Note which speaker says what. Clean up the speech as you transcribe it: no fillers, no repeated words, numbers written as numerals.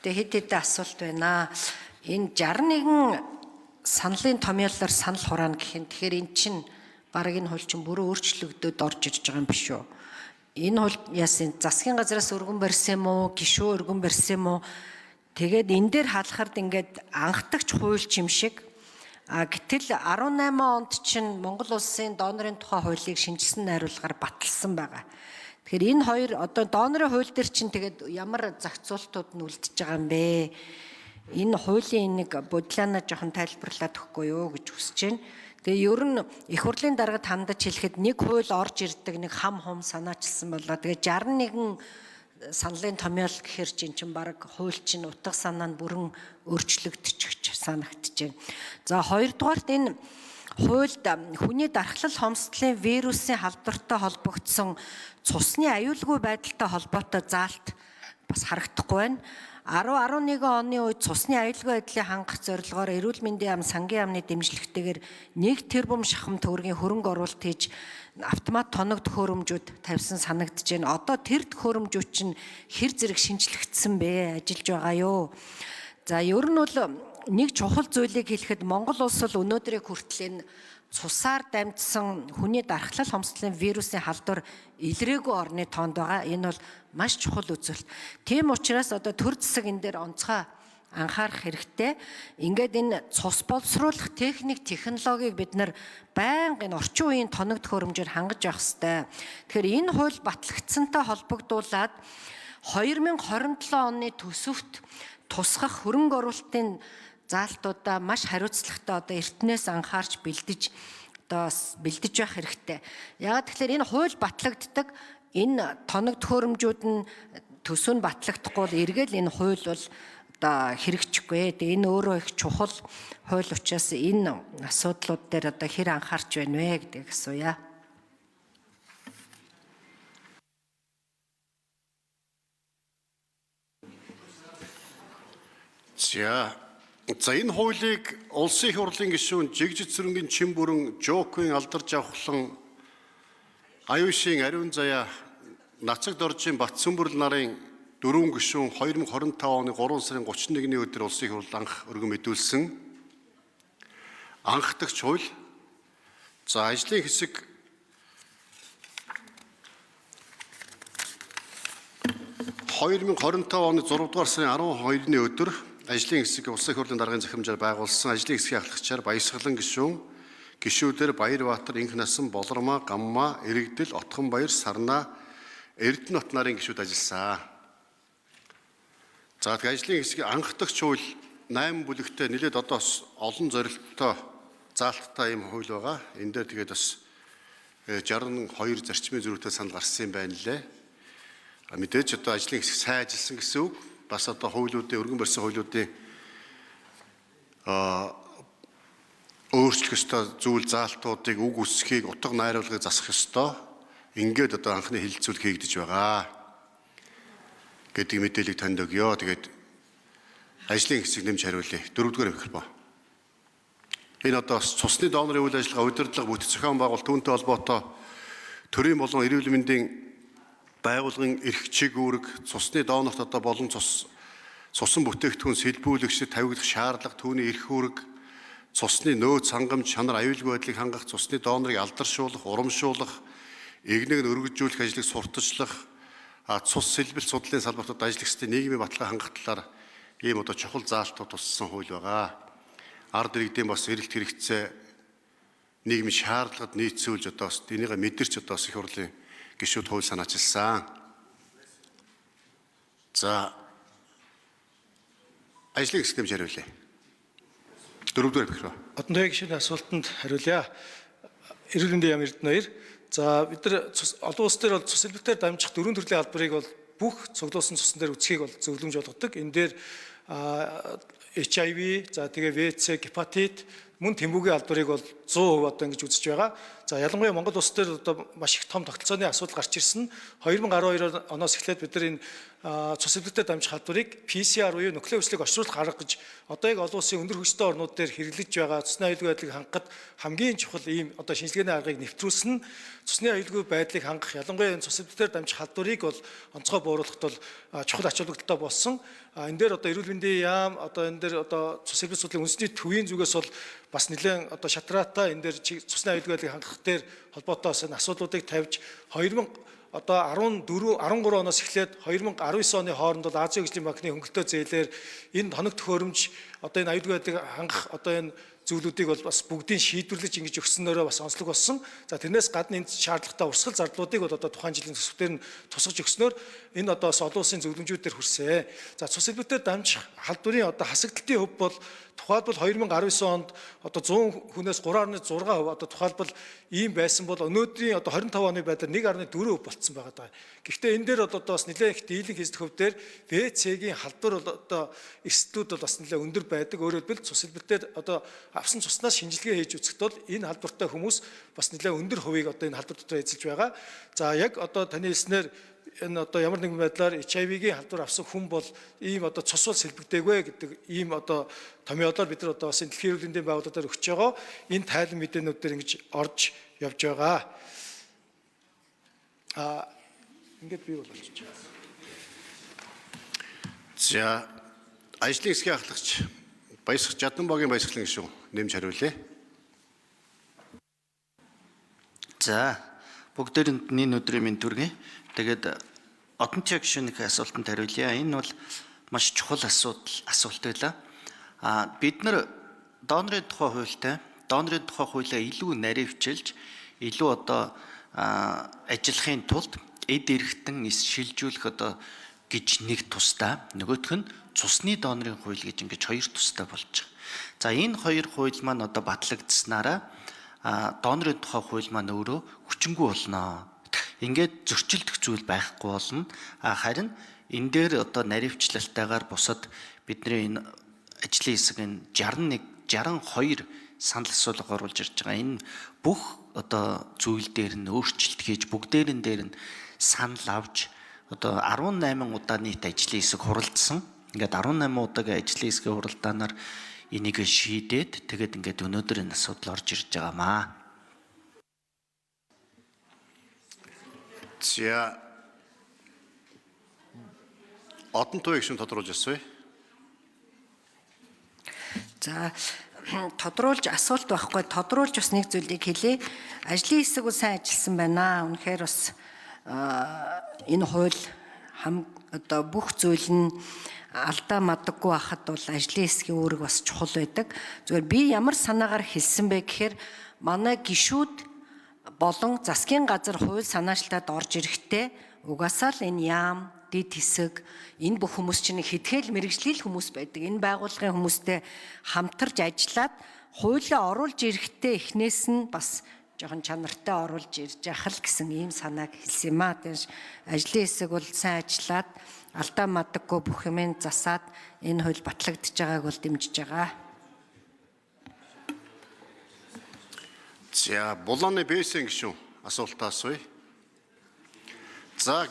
Speaker 1: Тэгээ хэд асуулт байна. Энэ 61 саналын томьёолоор санал хураана гэхин тэгэхээр эн чинь бараг энэ хууль чинь бүрэн өөрчлөгдөд орж ирж байгаа юм биш үү? Энэ хууль яасан засгийн газраас өргөн барьсан юм уу, гишүүн өргөн барьсан юм уу? Тэгээд энэ дээр хаалхард ингээд анхдагч хууль юм шиг. Гэтэл 18 онд чинь Монгол улсын донорын тухай хуулийг шинжилсэн найруулгаар баталсан байгаа. Тэгэхээр энэ хоёр одоо донорын хууль дээр чинь тэгээд ямар зохицуултууд нь үлдчихэж байгаа юм бэ? Энэ хуулийн нэг бодлооноо жоохон тайлбарлаад өгөхгүй юу гэж хүсэж байна. Тэгээ ер нь их хурлын даргад хандаж хэлэхэд нэг хууль орж ирдэг, нэг хам хум санаачилсан болоо. Тэгээ 61 саналын томьёол гэхэр чинь баг хууль чинь утга санаа нь бүрэн өөрчлөгдөж санагдчихэв. За хоёрдугаарт энэ хуульд хүний дархлал хомсдлын вирусын халдвартай холбогдсон цусны аюулгүй байдалтай холбоотой заалт бас харагдахгүй байна. 10-11 оны үед цусны аюулгүй байдлыг хангах зорилгоор эрүүл мэндийн яам сангийн яамны дэмжлэгтэйгээр 1 тэрбум шахам төгрөгийн хөрөнгө оруулалт хийж автомат тоног төхөөрөмжүүд тавьсан санагдаж байна. Одоо тэр төхөөрөмжүүд чинь хэр зэрэг шинжлэгдсэн бэ? Ажиллаж байгаа юу? За ер нь бол нэг чухал зүйлийг хэлэхэд Монгол улс бол өнөөдрийн хүртэл энэ цусаар дамжсан хүний дархлал хомсдлын вирусын халдвар илрээгүй орны тоонд байгаа. Энэ бол маш чухал үзүүлэлт. Тийм учраас одоо төр засаг энэ дээр онцгой анхаарах хэрэгтэй. Ингээд энэ цус боловсруулах техник, технологиг бид нар байнга энэ орчин үеийн тоног төхөөрөмжөөр хангаж явах хэрэгтэй. Тэгэхээр энэ хууль батлагдсантай холбогдуулаад 2027 оны төсөвт тусгах хөрөнгө оруулалтын заалтуудаа маш хариуцлагатай одоо эртнээс анхаарч бэлдэж байх хэрэгтэй. Яагаад тэгэхээр энэ хууль батлагддаг, энэ тоног төхөөрөмжүүд нь төсөв нь батлагдахгүй бол эргээл энэ хууль бол одоо хэрэгжихгүй. Тэгээ энэ өөрөө их чухал хууль учраас энэ асуудлууд дээр одоо хэр анхаарч байна вэ гэдгийг асууя.
Speaker 2: За энэ хуулийг улсын их хурлын гишүүн Жигжид Сүрэнгийн чин бүрэн Жоквин алдарж авахлан аюушийн ариун заяа Нацаг доржийн Батцөмбөрл нарын 4 гишүүн 2025 оны 3 сарын 31-ний өдөр улсын их хурл анх өргөн мэдүүлсэн анхдагч хууль. За ажлын хэсэг (2025 оны 6 дугаар сарын 12-ны өдөр ажлын хэсэг улсын их хурлын даргын захирамжаар байгуулсан ажлын хэсгийн ахлагчаар Баясгалан гишүүн, гишүүдээр Баярбаатар, Инх насан, Болормоо, Гаммаа, Иргэдэл, Отгонбаяр, Сарнаа, Эрдэнэт нарын гишүүд ажилласан. За тэгэхээр ажлын хэсгийн анхдагч хууль 8 бүлэгтэй нэлээд одоо олон зорилттой заалттай юм хууль байгаа. Энэ дээр тэгээд бас 62 зарчмын зөрүүтэй санал гарсан юм байна лээ. Мэдээж одоо ажлын хэсэг сайн ажилласан гэсэн үг. Бас одоо хуулиудын өргөн барьсан хуулиудын өөрчлөх ёстой зүйл заалтуудыг үг үсгийг утга найруулгыг засах ёстой. Ингээд одоо анхны хилцүүлэг хийгдэж байгаа гэдэг мэдээллийг танд өгье. Тэгээд ажлын хэсэг нэмж хариулъя. 4-р микрофон. Энэ одоо цусны донорын үйл ажиллагаа, удирдлага, бүтэц зохион байгуулалт, түүнтэй холбоотой төрийн болон эрүүл мэндийн байгууллагын эрх чиг үүрэг, цусны донорт одоо болон цусан бүтээгдэхүүн сэлбүүлэгчдэд тавигдах шаардлага, түүний эрх үүрэг, цусны нөөц хангамж, чанар, аюулгүй байдлыг хангах, цусны донорыг алдаршуулах, урамшуулах, игнийг өргөжүүлэх ажлыг сурталчлах, цус сэлбэлт судлалын салбартад ажиллагчдын нийгмийн баталгаа хангах талаар ийм одоо чухал заалтууд туссан хууль байгаа. Ард иргэдийн бас эрэлт хэрэгцээ нийгмийн шаардлагад нийцүүлж одоо энийг мэдэрч одоо их хурлын гишүүд хууль санаачилсан. За ажлын хэсэг нэмж хариулъя. 4-р микрофон.
Speaker 3: Одон гишүүний асуултанд хариулъя. Эрүүл мэндийн яам Эрдэнэ 2. За бид нар олон улс дээр бол цус сэлбэлтээр дамжих 4 төрлийн албарыг бол бүх цуглуулсан цусн дээр үсгийг бол зөвлөмж болгодог. Энэ дээр HIV, за тэгээ ВЦ, гепатит, мөн тэмбүүгийн албарыг бол 100% одоо ингэж үзэж байгаа. За ялангуяа Монгол улс дээр одоо маш их том тогтолцооны асуудал гарч ирсэн. 2012 оноос эхлээд бид нар энэ цус эвлэгтэй дамжих халдварыг PCR буюу нөхлийн хүслийг орчуулах арга гэж одоо яг олон улсын өндөр хүчтэй орнууд дээр хэрэглэж байгаа цусны аюулгүй байдлыг хангахад хамгийн чухал ийм одоо шинжилгээний аргыг нэвтрүүлсэн цусны аюулгүй байдлыг хангах ялангуяа цус эвлэгтэй дамжих халдварыг бол онцгой бууруулахад бол чухал ач холбогдолтой болсон. Энэ дээр одоо эрүүл мэндийн яам одоо энэ дээр одоо цус эвлэг судлалын үндэсний төвийн зүгээс бол бас нэлээд одоо шатраатай энэ дээр цусны аюулгүй байдлыг хангах дээр холбоотой асуудлуудыг тавьж 2000 одоо 13 оноос эхлээд 2019 оны хооронд бол Азийн хөгжлийн банкны хөнгөлөлтөө зээлээр энэ хоног төхөөрөмж одоо энэ аюулгүй байдлыг хангах одоо энэ зүйлүүдийг бол бас бүгдийг шийдвэрлэж ингэж өгснөөрөө бас онцлог болсон. За тэрнээс гадна энэ шаардлагатай урсгал зардлуудыг бол одоо тухайн жилийн төсөвтөр нь тусгаж өгснөөр энэ одоо олон улсын зөвлөмжүүд төр хүрсэн. За цус эвлэгтэй дамжих халдварын одоо хасагдалтын хөв бол тухайлбал 2019 онд одоо 100 хүнээс 3.6% одоо тухайлбал ийм байсан бол өнөөдрийн одоо 25 оны байдлаар 1.4% болцсон байгаа даа. Гэхдээ энэ дээр одоо бас нэлээд их дийлэнх хэсэг хөв дээр ВЦ-гийн халдвар бол одоо эрсдлүүд бол бас нэлээд өндөр байдаг. Өөрөөр хэлбэл цус эвлэгтэй одоо авсан цуснаас шинжилгээ хийж үзэхэд бол энэ халдвартай хүмүүс бас нэлээд өндөр хувийг одоо энэ халдвар дотор эзэлж байгаа. За яг одоо таны хэлснээр энэ одоо ямар нэгэн байдлаар HIV-гийн халдвар авсан хүн бол ийм одоо цус бол сэлбэгдээгүй гэдэг ийм одоо томьёолоор бид нар одоо бас дэлхийн эрүүл мэндийн байгууллагуудаар өгч байгаа энэ тайлан мэдээнүүд дээр ингэж орж явж байгаа. Ингээд би бол болчих.
Speaker 2: За ажлын хэсгийн ахлагч Баясгалан Жаданбаагийн баясгалан гишүүн нэмж хариулъя.
Speaker 4: За бүгдээрэнд нэг өдрийн мэнд хүргэе. Тэгээд одонтой гишүүнийх асуултанд хариулъя. Энэ бол маш чухал асуулт байлаа. Бид нар донорын тухай хуулиа илүү наривчилж, илүү одоо ажиллахын тулд эд эрхтэн шилжүүлэх одоо гэж нэг тусдаа, нөгөөх нь цусны донорын хууль гэж ингэж хоёр тусдаа болж байгаа. За энэ хоёр хууль маань одоо батлагдсанараа донорын тухай хууль маань өөрөө хүчингүй болно. Ингээд зөрчилдөх зүйл байхгүй болно. Харин энэ дээр одоо наривчлалтайгаар бусад бидний энэ ажлын хэсгийн 62 санал асуулга оруулж ирж байгаа. Энэ бүх одоо зүйл дээр нь өөрчлөлт хийж бүгдээрэн дээр нь санал авч одоо 18 удаа нийт ажлын хэсэг хуралдсан. Ингээд 18 удаагийн ажлын хэсгийн хуралдаанаар энийг шийдээд тэгээд ингээд өнөөдөр энэ асуудал орж ирж байгаамаа.
Speaker 2: За одонтой гишүүн тодруулж асууя.
Speaker 1: За тодруулж асуулт байхгүй, тодруулж бас нэг зүйлийг хэлье. Ажлын хэсэг бол сайн ажилласан байна. Үнэхээр бас энэ хууль одоо бүх зүйл нь алдаа мадаггүй байхад бол ажлын хэсгийн үүрэг бас чухал байдаг. Зүгээр би ямар санаагаар хэлсэн бэ гэхээр манай гишүүд болон засгийн газар хууль санаачлалд орж ирэхдээ угаасаа л энэ яам, дид хэсэг, энэ бүх хүмүүс чинь хэдхэл мэрэгжлийн хүмүүс байдаг. Энэ байгууллагын хүмүүстэй хамтарч ажиллаад хуулиа оруулж ирэхдээ эхнээс нь бас жоохон чанартай оруулж ирж яхах л гэсэн ийм санааг хэлсэн юм аа. Тэгэхээр ажлын хэсэг бол сайн ажиллаад алдаа мадаггүй бүх юмыг засаад энэ хууль батлагдж байгааг бол дэмжиж байгаа.
Speaker 2: За булааны бэсэн гишүүн асуултаа асууя. За